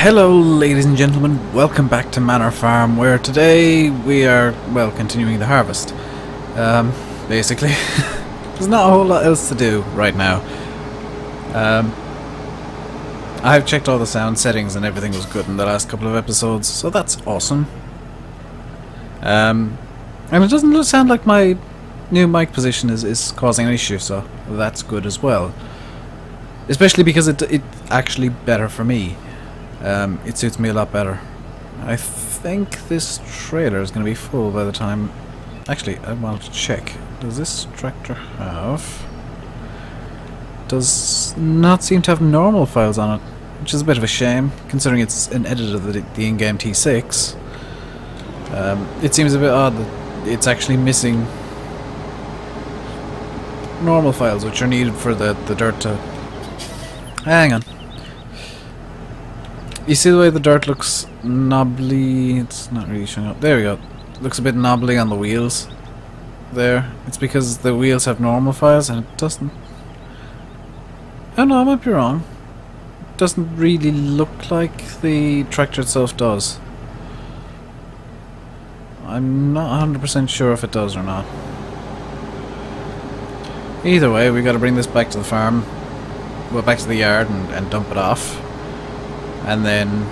Hello ladies and gentlemen, welcome back to Manor Farm, where today we are, well, continuing the harvest. Basically. There's not a whole lot else to do right now. I've checked all the sound settings and everything was good in the last couple of episodes, so that's awesome. And it doesn't sound like my new mic position is causing an issue, so that's good as well. Especially because it's actually better for me. It suits me a lot better. I think this trailer is going to be full by the time... Actually, I want to check. Does this tractor have... Does not seem to have normal files on it, which is a bit of a shame, considering it's an edit of the in-game T6. It seems a bit odd that it's actually missing normal files, which are needed for the dirt to... Hang on. You see the way the dirt looks knobbly? It's not really showing up. There we go. It looks a bit knobbly on the wheels. There. It's because the wheels have normal files and it doesn't... Oh no, I might be wrong. It doesn't really look like the tractor itself does. I'm not 100% sure if it does or not. Either way, we gotta bring this back to the farm. Well, back to the yard and dump it off. And then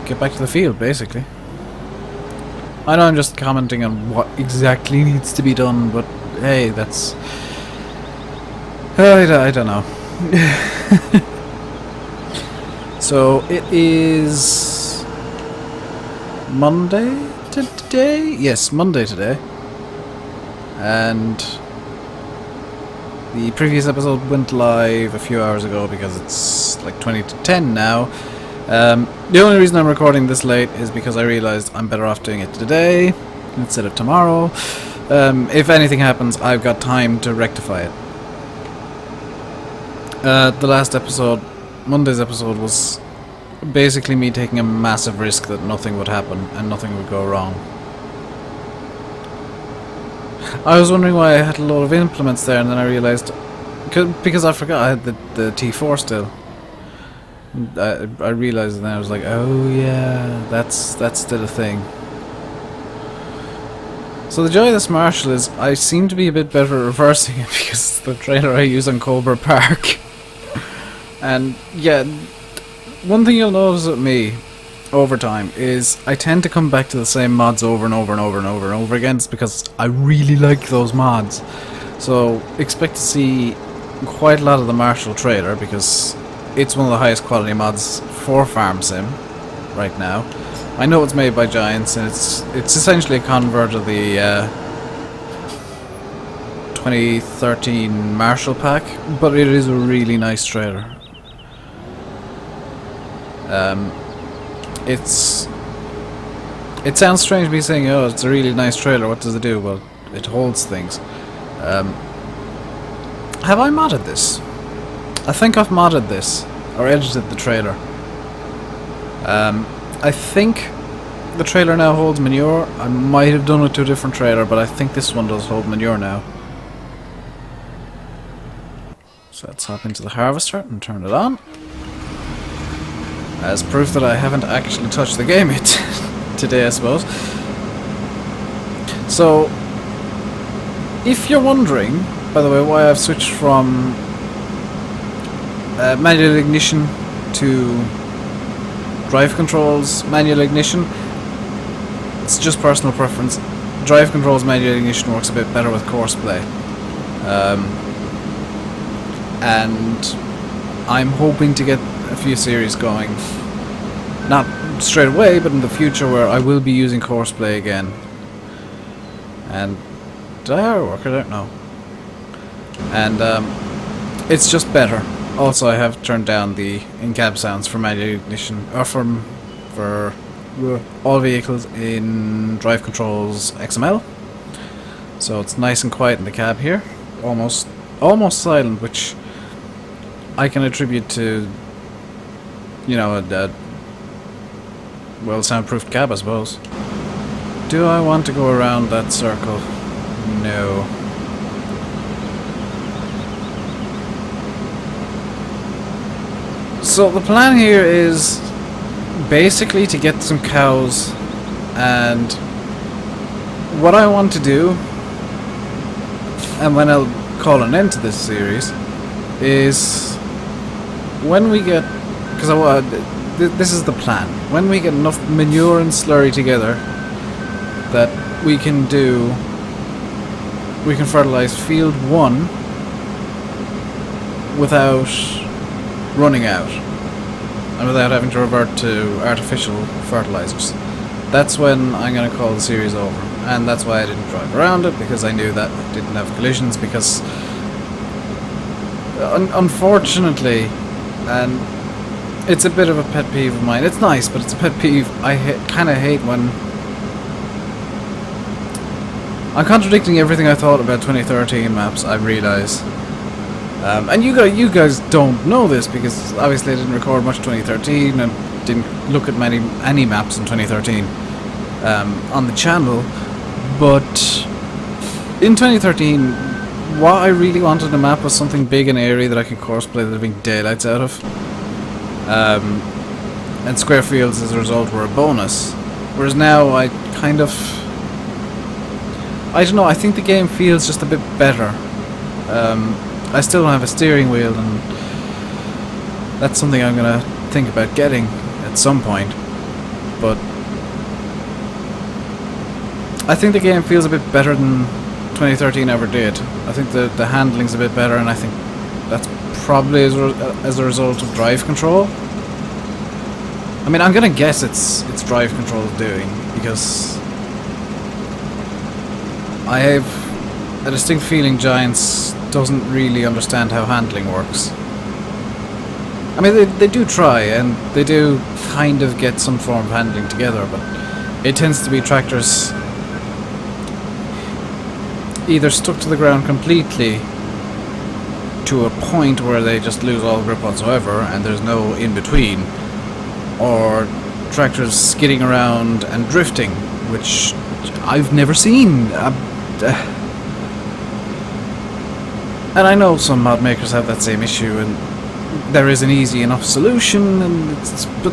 get back to the field, basically. I know I'm just commenting on what exactly needs to be done, but hey, that's... I don't know. So, it is... Monday today? Yes, Monday today. And... the previous episode went live a few hours ago because it's like 20 to 10 now. The only reason I'm recording this late is because I realized I'm better off doing it today instead of tomorrow. If anything happens, I've got time to rectify it. The last episode, Monday's episode, was basically me taking a massive risk that nothing would happen and nothing would go wrong. I was wondering why I had a lot of implements there, and then I realized because I forgot I had the T4 still. I realized, and then I was like, oh yeah, that's still a thing. So the joy of this Marshall is I seem to be a bit better at reversing it because it's the trailer I use on Cobra Park. And yeah, one thing you'll notice with me over time is I tend to come back to the same mods over and over and over and over and over again. It's because I really like those mods. So expect to see quite a lot of the Marshall trailer because it's one of the highest quality mods for Farm Sim right now. I know it's made by Giants and it's essentially a convert of the 2013 Marshall pack, but it is a really nice trailer. It sounds strange me saying, oh, it's a really nice trailer, what does it do? Well, it holds things. Have I modded this? I think I've modded this, or edited the trailer. I think the trailer now holds manure. I might have done it to a different trailer, but I think this one does hold manure now. So let's hop into the harvester and turn it on. As proof that I haven't actually touched the game yet today, I suppose. So, if you're wondering, by the way, why I've switched from manual ignition to drive controls manual ignition, it's just personal preference. Drive controls manual ignition works a bit better with courseplay. And I'm hoping to get a few series going, not straight away, but in the future, where I will be using courseplay again. And did I ever work? I don't know. And it's just better. Also, I have turned down the in-cab sounds for manual ignition, or for all vehicles in Drive Controls XML. So it's nice and quiet in the cab here, almost silent, which I can attribute to, you know, a well soundproofed cab, I suppose. Do I want to go around that circle? No. So the plan here is basically to get some cows, and what I want to do, and when I'll call an end to this series, is when we get, because this is the plan, when we get enough manure and slurry together that we can fertilize field 1 without running out and without having to revert to artificial fertilizers. That's when I'm going to call the series over, and that's why I didn't drive around it, because I knew that it didn't have collisions, because unfortunately, and it's a bit of a pet peeve of mine, it's nice, but it's a pet peeve, I kind of hate when I'm contradicting everything I thought about 2013 maps, I realise. And you guys don't know this, because obviously I didn't record much 2013 and didn't look at any maps in 2013 on the channel. But in 2013, what I really wanted in a map was something big and airy that I could courseplay the living daylights out of. And square fields as a result were a bonus. Whereas now I kind of... I don't know, I think the game feels just a bit better. I still don't have a steering wheel, and that's something I'm gonna think about getting at some point. But I think the game feels a bit better than 2013 ever did. I think the handling's a bit better, and I think that's probably as a result of drive control. I mean, I'm gonna guess it's drive control doing, because I have a distinct feeling Giants doesn't really understand how handling works. I mean, they do try, and they do kind of get some form of handling together, but it tends to be tractors either stuck to the ground completely to a point where they just lose all grip whatsoever and there's no in-between, or tractors skidding around and drifting, which I've never seen. And I know some mod makers have that same issue, and there is an easy enough solution, and but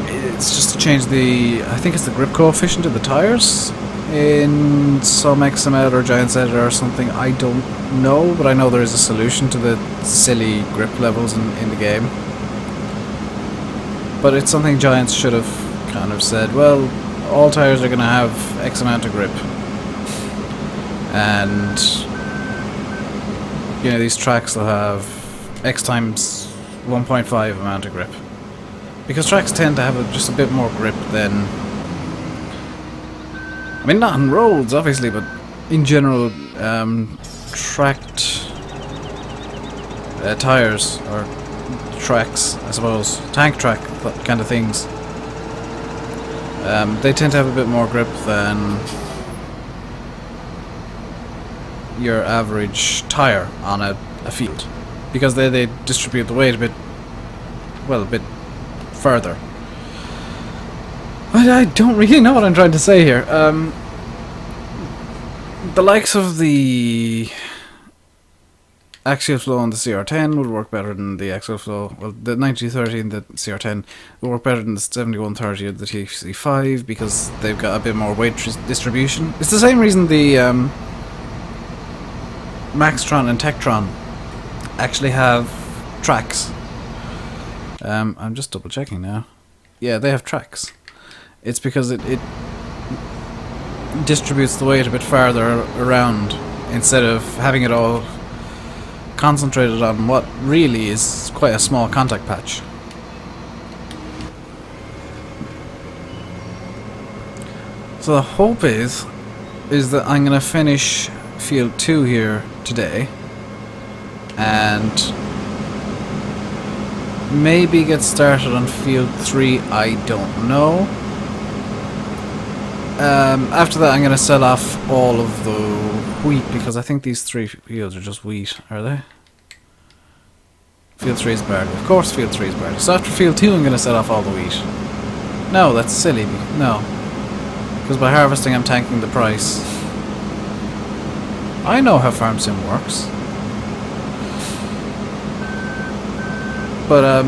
it's just to change I think it's the grip coefficient of the tires in some XML or Giants editor or something. I don't know, but I know there is a solution to the silly grip levels in the game. But it's something Giants should have kind of said, well, all tires are going to have X amount of grip, and you know, these tracks will have X times 1.5 amount of grip, because tracks tend to have just a bit more grip than, I mean, not on roads obviously, but in general, tracked tires, or tracks, I suppose, tank track kind of things, they tend to have a bit more grip than your average tire on a field, because they distribute the weight a bit further. I don't really know what I'm trying to say here. The likes of the axial flow on the CR10 would work better than the axial flow. Well, the 9230 and the CR10 would work better than the 7130 or the TC5, because they've got a bit more weight distribution. It's the same reason the Maxtron and Tektron actually have tracks. I'm just double checking now. Yeah, they have tracks. It's because it distributes the weight a bit farther around, instead of having it all concentrated on what really is quite a small contact patch. So the hope is that I'm going to finish Field 2 here today, and maybe get started on Field 3, I don't know. After that I'm going to sell off all of the wheat, because I think these 3 fields are just wheat, are they? Field 3 is barley. Of course Field 3 is barley. So after Field 2 I'm going to sell off all the wheat. No, that's silly. No. Because by harvesting I'm tanking the price. I know how Farm Sim works. But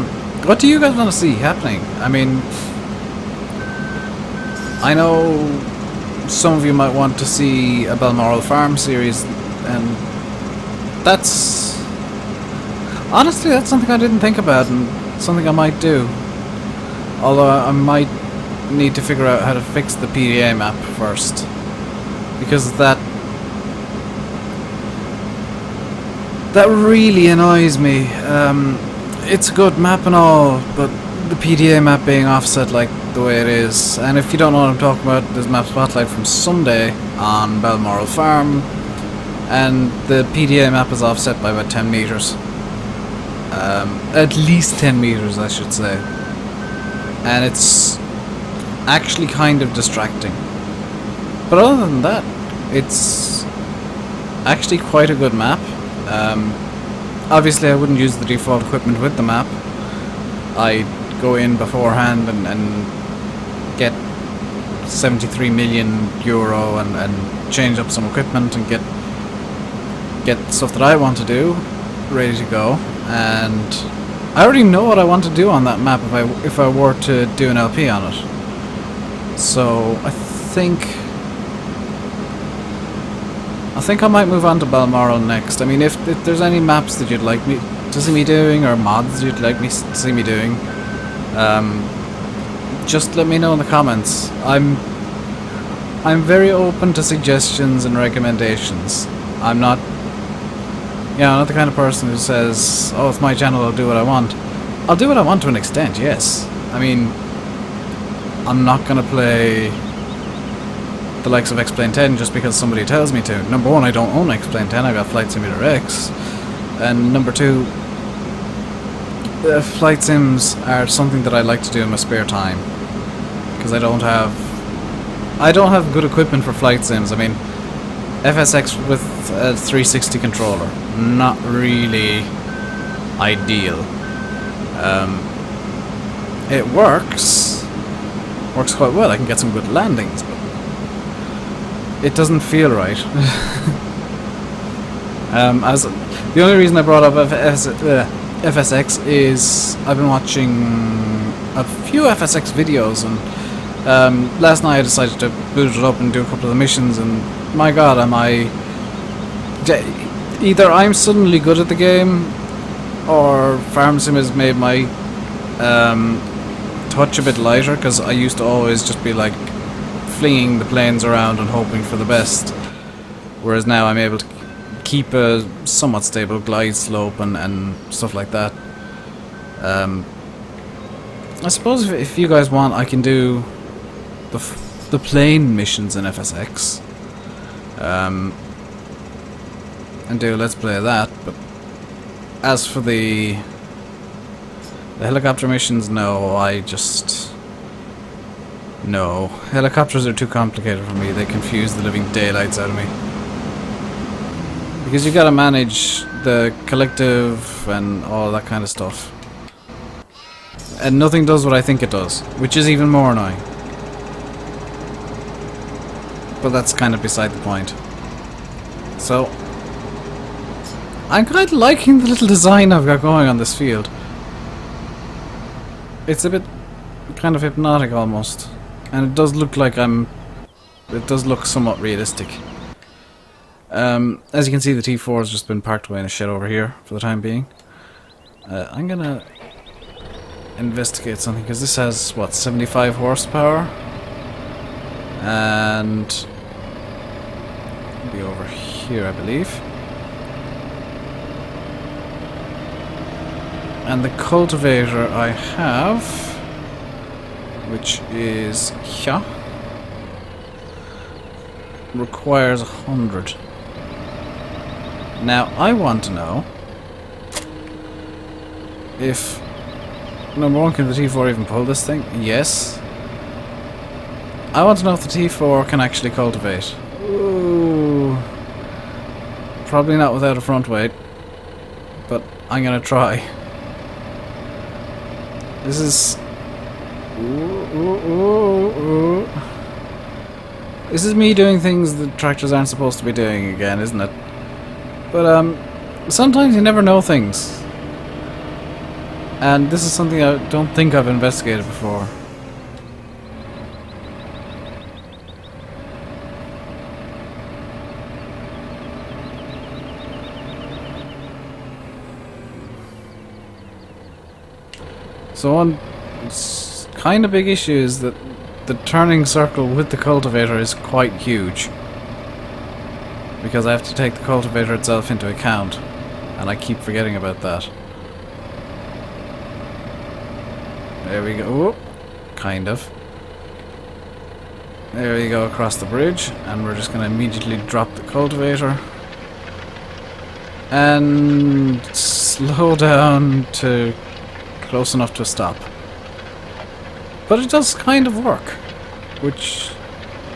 What do you guys want to see happening? I mean, I know some of you might want to see a Manor Farm series, and that's... honestly, that's something I didn't think about, and something I might do. Although I might need to figure out how to fix the PDA map first. Because that really annoys me. It's a good map and all, but the PDA map being offset like the way it is. And if you don't know what I'm talking about, there's map spotlight from Sunday on Manor Farm, and the PDA map is offset by about 10 meters. At least 10 meters, I should say. And it's actually kind of distracting. But other than that, it's actually quite a good map. Obviously I wouldn't use the default equipment with the map. I'd go in beforehand and get 73 million euro and change up some equipment and get stuff that I want to do ready to go. And I already know what I want to do on that map if I were to do an LP on it. So I think I might move on to Balmoral next. I mean, if there's any maps that you'd like me to see me doing, or mods you'd like me to see me doing, just let me know in the comments. I'm very open to suggestions and recommendations. I'm not, I'm not the kind of person who says, "Oh, it's my channel, I'll do what I want." I'll do what I want to an extent, yes. I mean, I'm not gonna play the likes of X-Plane 10 just because somebody tells me to. Number one, I don't own X-Plane 10, I got Flight Simulator X. And number two, flight sims are something that I like to do in my spare time. Because I don't have good equipment for flight sims. I mean, FSX with a 360 controller, not really ideal. It works quite well, I can get some good landings, but it doesn't feel right. The only reason I brought up FSX is I've been watching a few FSX videos, and last night I decided to boot it up and do a couple of the missions, and my god, either I'm suddenly good at the game, or Farm Sim has made my touch a bit lighter, because I used to always just be like flinging the planes around and hoping for the best, whereas now I'm able to keep a somewhat stable glide slope and stuff like that. I suppose if you guys want, I can do the plane missions in FSX, and do a let's play of that. But as for the helicopter missions, no, no. Helicopters are too complicated for me. They confuse the living daylights out of me. Because you gotta manage the collective and all that kind of stuff. And nothing does what I think it does, which is even more annoying. But that's kind of beside the point. So, I'm kind of liking the little design I've got going on this field. It's a bit kind of hypnotic almost. And it does look like it does look somewhat realistic. As you can see, the T4 has just been parked away in a shed over here for the time being. I'm gonna investigate something, because this has, what, 75 horsepower? And it'll be over here, I believe. And the cultivator I have, which is here, requires 100. Now, I want to know if, number one, can the T4 even pull this thing? Yes. I want to know if the T4 can actually cultivate. Ooh. Probably not without a front weight, but I'm gonna try. This is... This is me doing things that tractors aren't supposed to be doing again, isn't it? But, sometimes you never know things. And this is something I don't think I've investigated before. So one kind of big issue is that the turning circle with the cultivator is quite huge. Because I have to take the cultivator itself into account. And I keep forgetting about that. There we go. Whoop. Kind of. There we go, across the bridge. And we're just going to immediately drop the cultivator. And slow down to close enough to a stop. But it does kind of work, which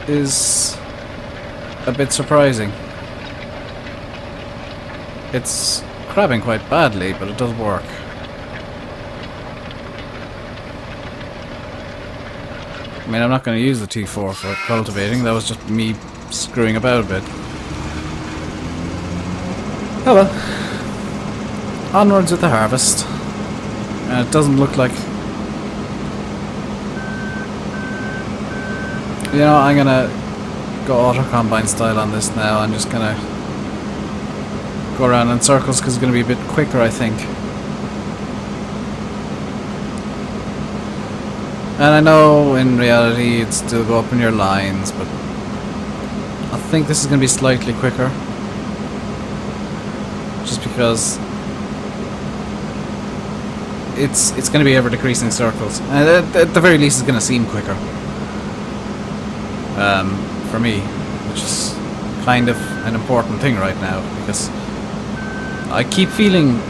is a bit surprising. It's crabbing quite badly, but it does work. I mean, I'm not going to use the T4 for cultivating, that was just me screwing about a bit. Oh well. Onwards with the harvest. And it doesn't look like... You know, I'm gonna go auto-combine style on this now. I'm just gonna go around in circles because it's gonna be a bit quicker, I think. And I know in reality it'd still go up in your lines, but I think this is gonna be slightly quicker. Just because it's going to be ever decreasing circles, and at the very least it's going to seem quicker for me, which is kind of an important thing right now, because I keep feeling,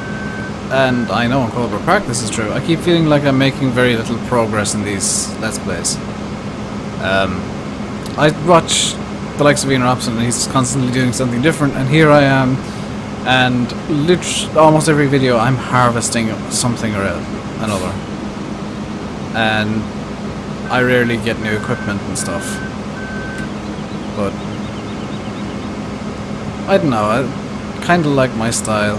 and I know in Colbert Park this is true, I keep feeling like I'm making very little progress in these Let's Plays. I watch the likes of Ian Robson and he's constantly doing something different, and here I am. And literally almost every video I'm harvesting something or another. And I rarely get new equipment and stuff. But I don't know, I kind of like my style.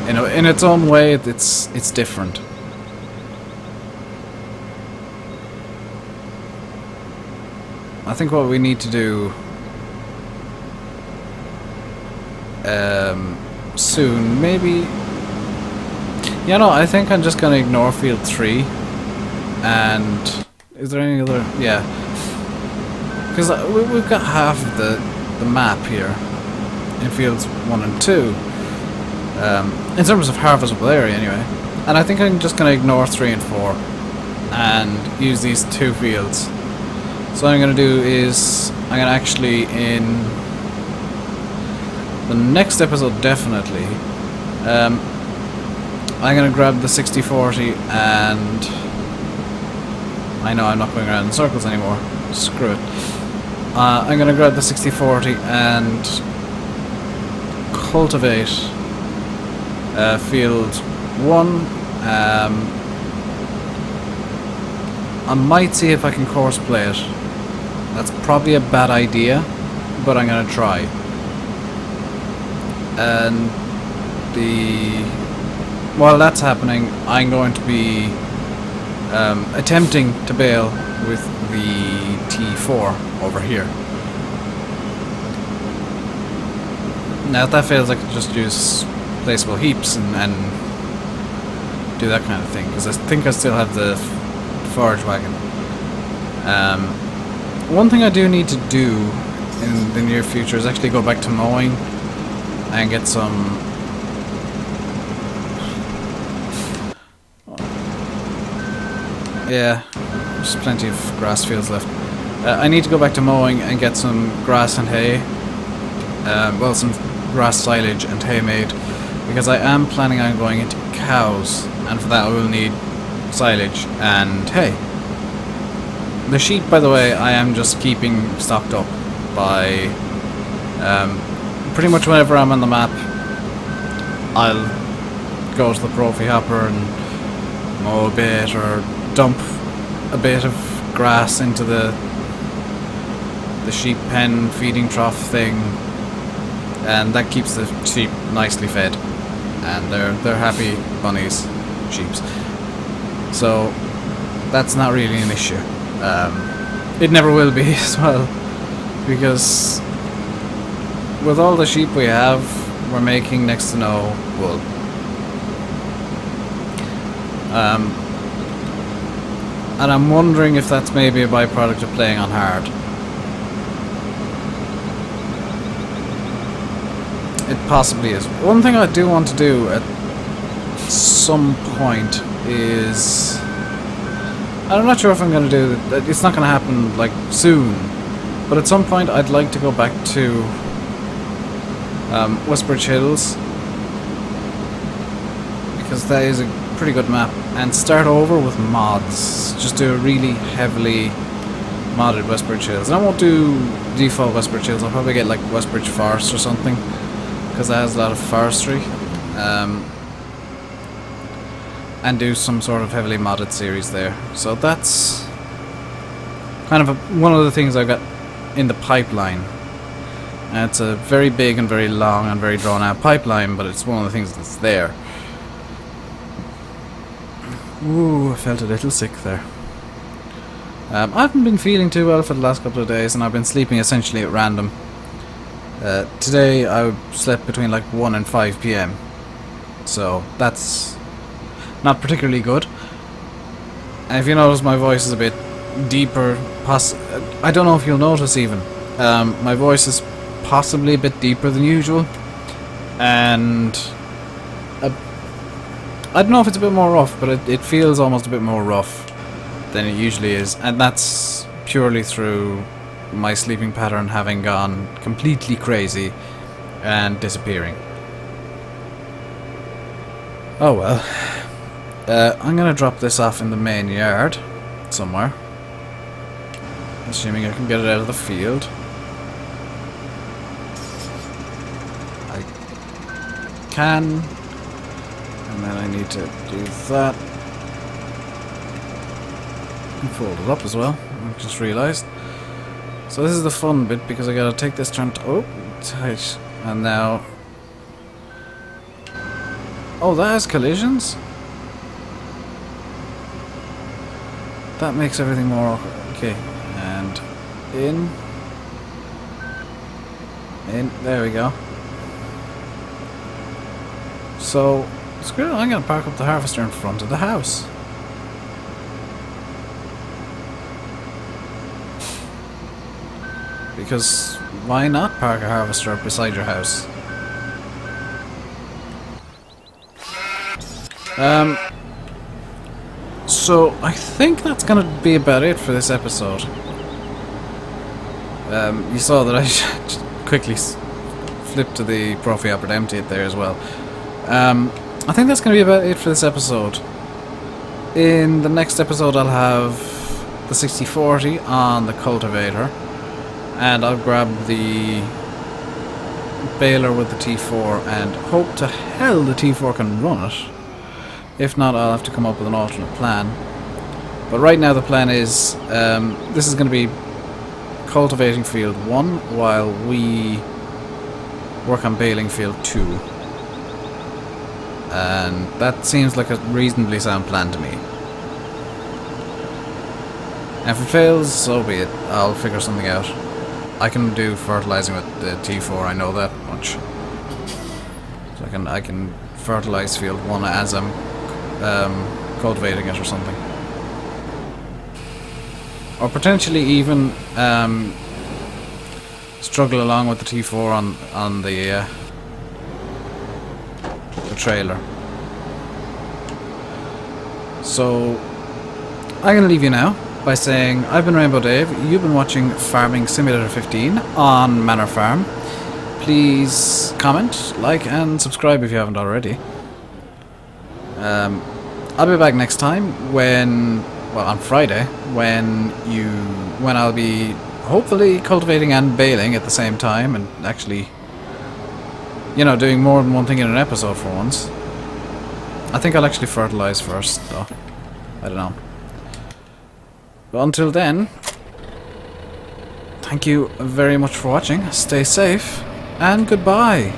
You know, in its own way it's different. I think what we need to do soon, maybe. You know, I think I'm just gonna ignore field 3. And is there any other? Yeah, because we've got half of the map here in fields 1 and 2 in terms of harvestable area anyway. And I think I'm just gonna ignore 3 and 4 and use these 2 fields. So what I'm gonna do is I'm gonna actually, in the next episode definitely, I'm gonna grab the 6040 and I know I'm not going around in circles anymore, screw it. I'm gonna grab the 6040 and cultivate field 1. I might see if I can course play it. That's probably a bad idea, but I'm gonna try. And while that's happening, I'm going to be attempting to bale with the T4 over here. Now if that fails, I can just use placeable heaps and do that kind of thing, because I think I still have the forage wagon. One thing I do need to do in the near future is actually go back to mowing and get some yeah, there's plenty of grass fields left. I need to go back to mowing and get some grass and hay, well, some grass silage and hay made, because I am planning on going into cows, and for that I will need silage and hay. The sheep, by the way, I am just keeping stocked up by pretty much whenever I'm on the map, I'll go to the Profi hopper and mow a bit or dump a bit of grass into the sheep pen feeding trough thing, and that keeps the sheep nicely fed, and they're happy bunnies, sheeps. So that's not really an issue. It never will be as well, because with all the sheep we have, we're making next to no wool. And I'm wondering if that's maybe a byproduct of playing on hard. It possibly is. One thing I do want to do at some point is... I'm not sure if I'm going to do it. It's not going to happen like soon. But at some point I'd like to go back to Westbridge Hills, because that is a pretty good map, and start over with mods. Just do a really heavily modded Westbridge Hills. And I won't do default Westbridge Hills. I'll probably get like Westbridge Forest or something, because that has a lot of forestry. And do some sort of heavily modded series there. So that's kind of one of the things I've got in the pipeline. And it's a very big and very long and very drawn out pipeline, but it's one of the things that's there. Ooh, I felt a little sick there. I haven't been feeling too well for the last couple of days, and I've been sleeping essentially at random. Today I slept between like 1 and 5 PM. So that's not particularly good. And if you notice, my voice is a bit deeper. I don't know if you'll notice even. My voice is possibly a bit deeper than usual. And I don't know if it's a bit more rough, but it feels almost a bit more rough than it usually is. And that's purely through my sleeping pattern having gone completely crazy and disappearing. Oh well. I'm gonna drop this off in the main yard somewhere, assuming I can get it out of the field. I can, and then I need to do that and fold it up as well. I just realized. So this is the fun bit, because I gotta take this turn to... Oh, tight. And now... Oh, that has collisions? That makes everything more awkward. Okay, and in. There we go. So, screw it, I'm gonna park up the harvester in front of the house. Because why not park a harvester up beside your house? So I think that's gonna be about it for this episode. You saw that I quickly flipped to the Profi Opera empty it there as well. I think that's gonna be about it for this episode. In the next episode I'll have the 6040 on the cultivator, and I'll grab the baler with the T4 and hope to hell the T4 can run it. If not, I'll have to come up with an alternate plan. But right now the plan is, this is going to be cultivating field 1 while we work on baling field 2. And that seems like a reasonably sound plan to me. And if it fails, so be it. I'll figure something out. I can do fertilizing with the T4, I know that much. So I can fertilize field 1 as I'm cultivating it or something, or potentially even struggle along with the T4 on the trailer. So I'm gonna leave you now by saying I've been Rainbow Dave. You've been watching Farming Simulator 15 on Manor Farm. Please comment, like, and subscribe if you haven't already. I'll be back next time on Friday, when I'll be hopefully cultivating and baling at the same time, and actually, doing more than one thing in an episode for once. I think I'll actually fertilize first, though. I don't know. But until then, thank you very much for watching. Stay safe, and goodbye.